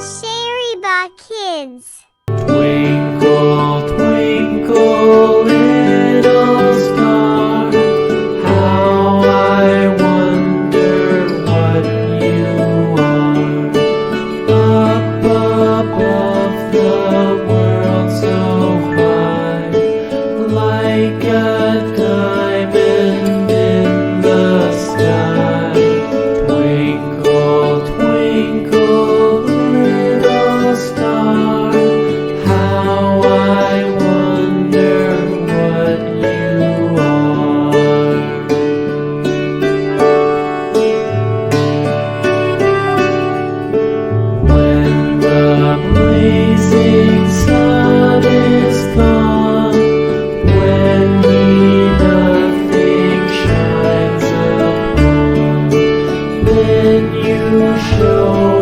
Sheriba Kids. Twinkle, twinkle, little star, how I wonder what you are. Up above the world so high, like a diamond in the sky. Twinkle, twinkle, little star, how I wonder what you are. When the blazing sun is gone, when he nothing shines upon, then you show